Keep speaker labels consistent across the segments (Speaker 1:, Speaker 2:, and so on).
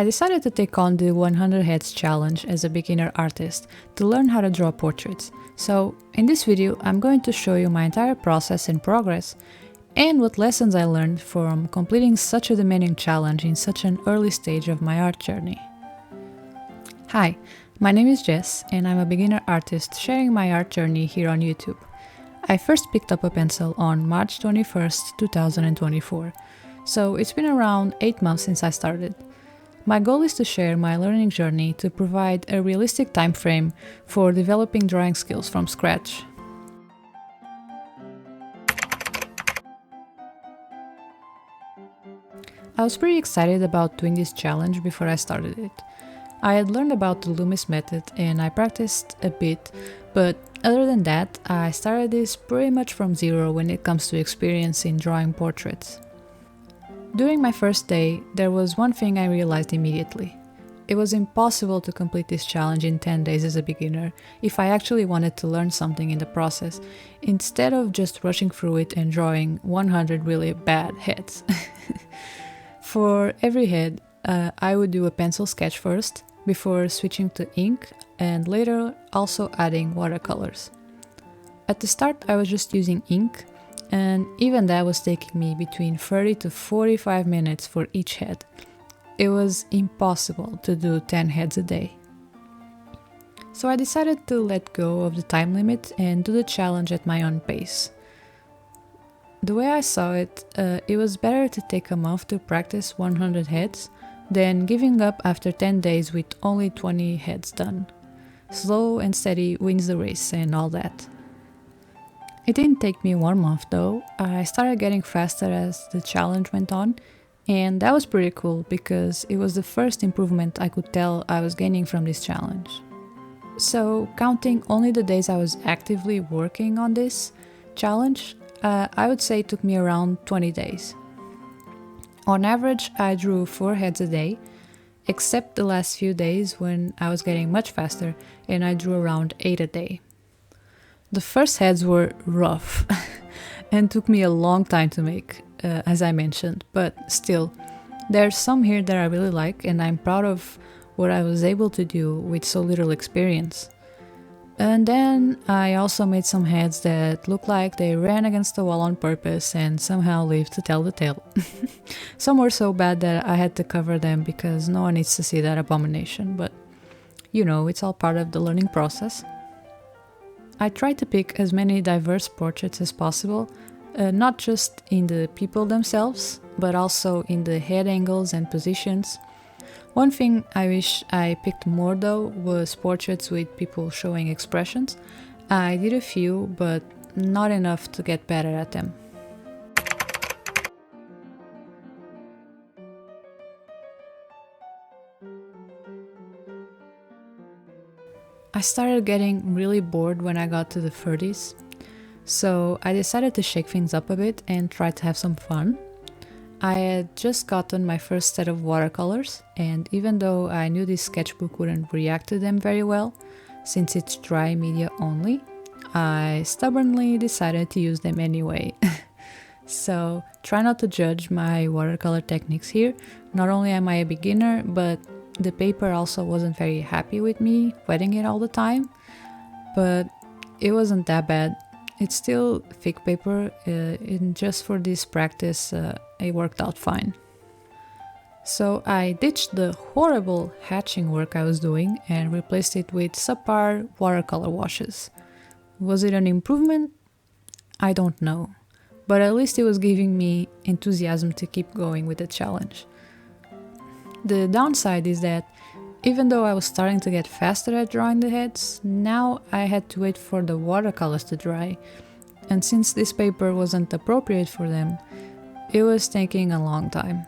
Speaker 1: I decided to take on the 100 Heads challenge as a beginner artist to learn how to draw portraits. So, in this video, I'm going to show you my entire process and progress, and what lessons I learned from completing such a demanding challenge in such an early stage of my art journey. Hi, my name is Jess, and I'm a beginner artist sharing my art journey here on YouTube. I first picked up a pencil on March 21st, 2024, so it's been around 8 months since I started. My goal is to share my learning journey to provide a realistic time frame for developing drawing skills from scratch. I was pretty excited about doing this challenge before I started it. I had learned about the Loomis method and I practiced a bit, but other than that, I started this pretty much from zero when it comes to experience in drawing portraits. During my first day, there was one thing I realized immediately. It was impossible to complete this challenge in 10 days as a beginner if I actually wanted to learn something in the process, instead of just rushing through it and drawing 100 really bad heads. For every head, I would do a pencil sketch first, before switching to ink and later also adding watercolors. At the start, I was just using ink, and even that was taking me between 30 to 45 minutes for each head. It was impossible to do 10 heads a day. So I decided to let go of the time limit and do the challenge at my own pace. The way I saw it, it was better to take a month to practice 100 heads than giving up after 10 days with only 20 heads done. Slow and steady wins the race and all that. It didn't take me 1 month though. I started getting faster as the challenge went on, and that was pretty cool because it was the first improvement I could tell I was gaining from this challenge. So, counting only the days I was actively working on this challenge, I would say it took me around 20 days. On average, I drew 4 heads a day, except the last few days when I was getting much faster and I drew around 8 a day. The first heads were rough and took me a long time to make, as I mentioned, but still, there's some here that I really like and I'm proud of what I was able to do with so little experience. And then I also made some heads that looked like they ran against the wall on purpose and somehow lived to tell the tale. Some were so bad that I had to cover them because no one needs to see that abomination, but you know, it's all part of the learning process. I tried to pick as many diverse portraits as possible, not just in the people themselves, but also in the head angles and positions. One thing I wish I picked more though was portraits with people showing expressions. I did a few, but not enough to get better at them. I started getting really bored when I got to the 30s, so I decided to shake things up a bit and try to have some fun. I had just gotten my first set of watercolors, and even though I knew this sketchbook wouldn't react to them very well, since it's dry media only, I stubbornly decided to use them anyway. So try not to judge my watercolor techniques here. Not only am I a beginner, but the paper also wasn't very happy with me wetting it all the time, but it wasn't that bad. It's still thick paper, and just for this practice it worked out fine. So I ditched the horrible hatching work I was doing and replaced it with subpar watercolor washes. Was it an improvement? I don't know, but at least it was giving me enthusiasm to keep going with the challenge. The downside is that even though I was starting to get faster at drawing the heads, now I had to wait for the watercolors to dry, and since this paper wasn't appropriate for them, it was taking a long time.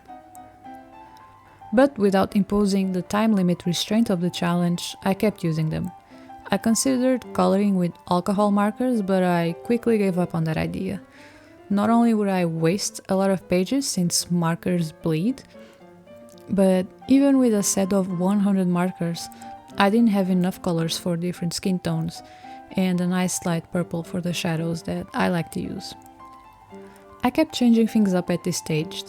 Speaker 1: But without imposing the time limit restraint of the challenge, I kept using them. I considered coloring with alcohol markers, but I quickly gave up on that idea. Not only would I waste a lot of pages since markers bleed, but even with a set of 100 markers, I didn't have enough colors for different skin tones and a nice light purple for the shadows that I like to use. I kept changing things up at this stage.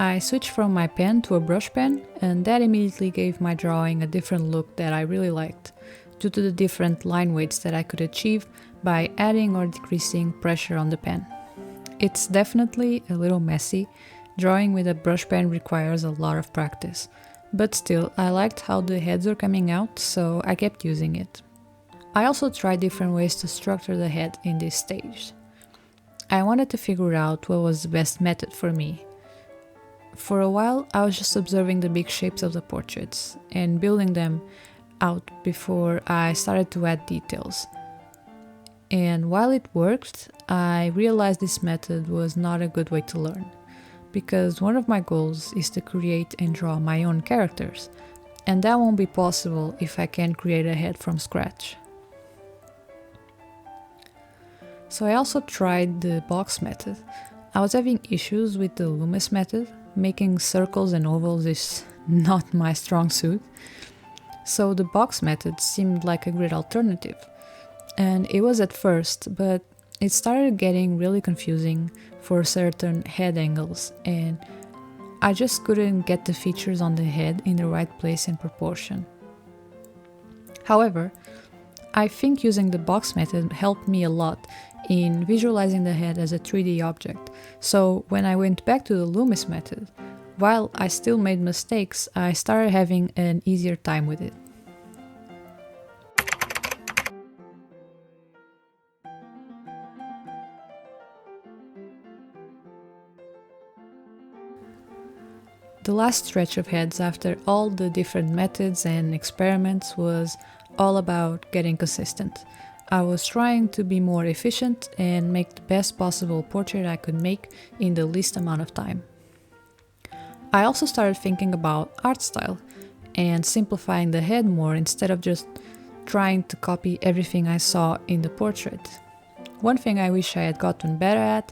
Speaker 1: I switched from my pen to a brush pen, and that immediately gave my drawing a different look that I really liked, due to the different line weights that I could achieve by adding or decreasing pressure on the pen. It's definitely a little messy. Drawing with a brush pen requires a lot of practice, but still, I liked how the heads were coming out, so I kept using it. I also tried different ways to structure the head in this stage. I wanted to figure out what was the best method for me. For a while, I was just observing the big shapes of the portraits and building them out before I started to add details. And while it worked, I realized this method was not a good way to learn, because one of my goals is to create and draw my own characters, and that won't be possible if I can't create a head from scratch. So I also tried the box method. I was having issues with the Loomis method. Making circles and ovals is not my strong suit, so the box method seemed like a great alternative. And it was at first, but it started getting really confusing for certain head angles, and I just couldn't get the features on the head in the right place and proportion. However, I think using the box method helped me a lot in visualizing the head as a 3D object, so when I went back to the Loomis method, while I still made mistakes, I started having an easier time with it. The last stretch of heads after all the different methods and experiments was all about getting consistent. I was trying to be more efficient and make the best possible portrait I could make in the least amount of time. I also started thinking about art style and simplifying the head more instead of just trying to copy everything I saw in the portrait. One thing I wish I had gotten better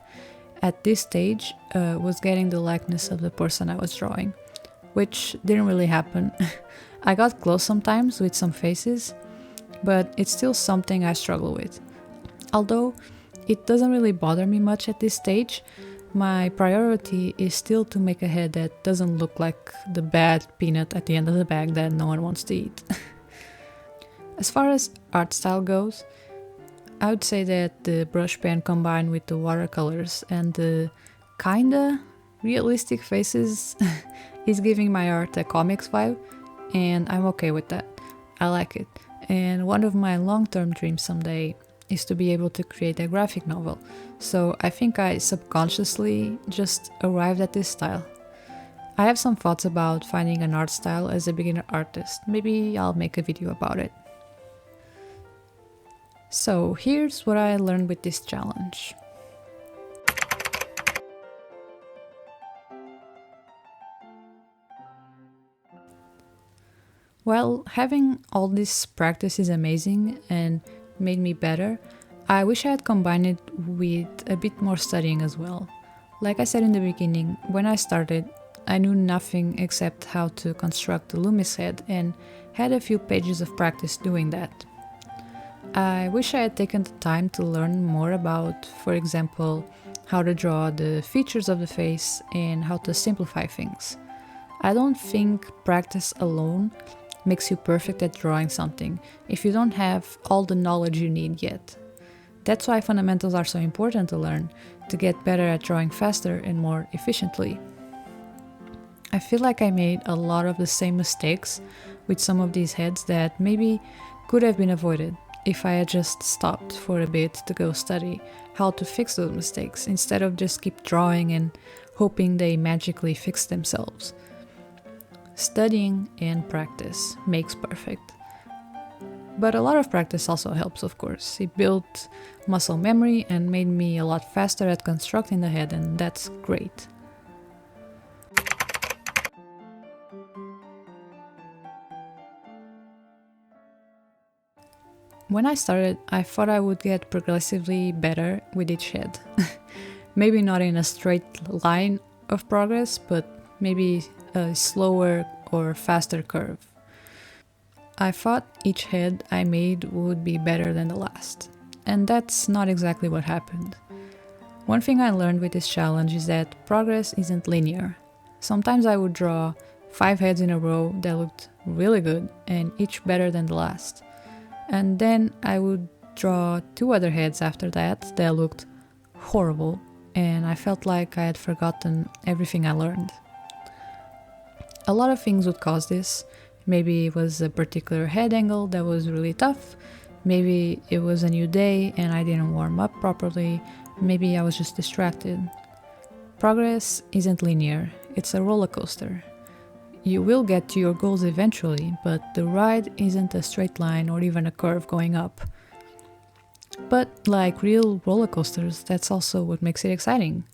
Speaker 1: at this stage was getting the likeness of the person I was drawing, which didn't really happen. I got close sometimes with some faces, but it's still something I struggle with. Although it doesn't really bother me much at this stage, my priority is still to make a head that doesn't look like the bad peanut at the end of the bag that no one wants to eat. As far as art style goes, I would say that the brush pen combined with the watercolors and the kinda realistic faces is giving my art a comics vibe, and I'm okay with that. I like it. And one of my long-term dreams someday is to be able to create a graphic novel, so I think I subconsciously just arrived at this style. I have some thoughts about finding an art style as a beginner artist. Maybe I'll make a video about it. So here's what I learned with this challenge. Well, having all this practice is amazing and made me better. I wish I had combined it with a bit more studying as well. Like I said in the beginning, when I started, I knew nothing except how to construct the Loomis head and had a few pages of practice doing that. I wish I had taken the time to learn more about, for example, how to draw the features of the face and how to simplify things. I don't think practice alone makes you perfect at drawing something if you don't have all the knowledge you need yet. That's why fundamentals are so important to learn, to get better at drawing faster and more efficiently. I feel like I made a lot of the same mistakes with some of these heads that maybe could have been avoided if I had just stopped for a bit to go study how to fix those mistakes instead of just keep drawing and hoping they magically fix themselves. Studying and practice makes perfect. But a lot of practice also helps, of course. It built muscle memory and made me a lot faster at constructing the head, and that's great. When I started, I thought I would get progressively better with each head. Maybe not in a straight line of progress, but maybe a slower or faster curve. I thought each head I made would be better than the last, and that's not exactly what happened. One thing I learned with this challenge is that progress isn't linear. Sometimes I would draw 5 heads in a row that looked really good and each better than the last. And then I would draw 2 other heads after that that looked horrible, and I felt like I had forgotten everything I learned. A lot of things would cause this. Maybe it was a particular head angle that was really tough. Maybe it was a new day and I didn't warm up properly. Maybe I was just distracted. Progress isn't linear, it's a roller coaster. You will get to your goals eventually, but the ride isn't a straight line or even a curve going up. But like real roller coasters, that's also what makes it exciting.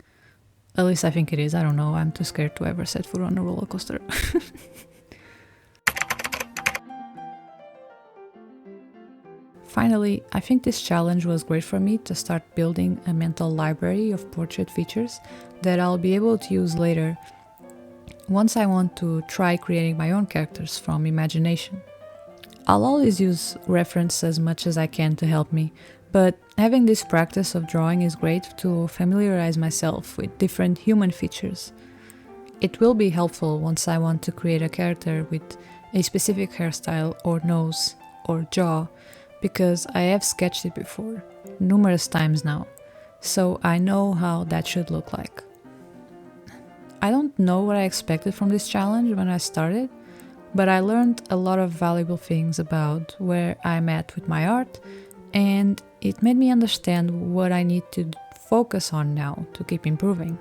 Speaker 1: At least I think it is, I don't know, I'm too scared to ever set foot on a roller coaster. Finally, I think this challenge was great for me to start building a mental library of portrait features that I'll be able to use later once I want to try creating my own characters from imagination. I'll always use reference as much as I can to help me, but having this practice of drawing is great to familiarize myself with different human features. It will be helpful once I want to create a character with a specific hairstyle or nose or jaw, because I have sketched it before, numerous times now, so I know how that should look like. I don't know what I expected from this challenge when I started, but I learned a lot of valuable things about where I'm at with my art, and it made me understand what I need to focus on now to keep improving.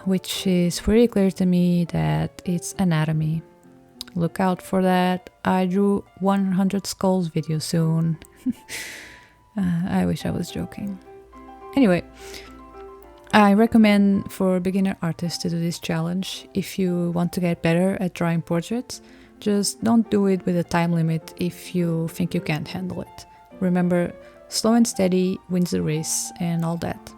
Speaker 1: Which is pretty clear to me that it's anatomy. Look out for that. I drew 100 skulls video soon. I wish I was joking. Anyway, I recommend for beginner artists to do this challenge. If you want to get better at drawing portraits, just don't do it with a time limit if you think you can't handle it. Remember, slow and steady wins the race and all that.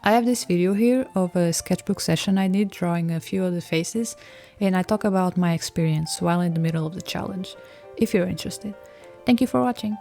Speaker 1: I have this video here of a sketchbook session I did drawing a few of the faces, and I talk about my experience while in the middle of the challenge, if you're interested. Thank you for watching.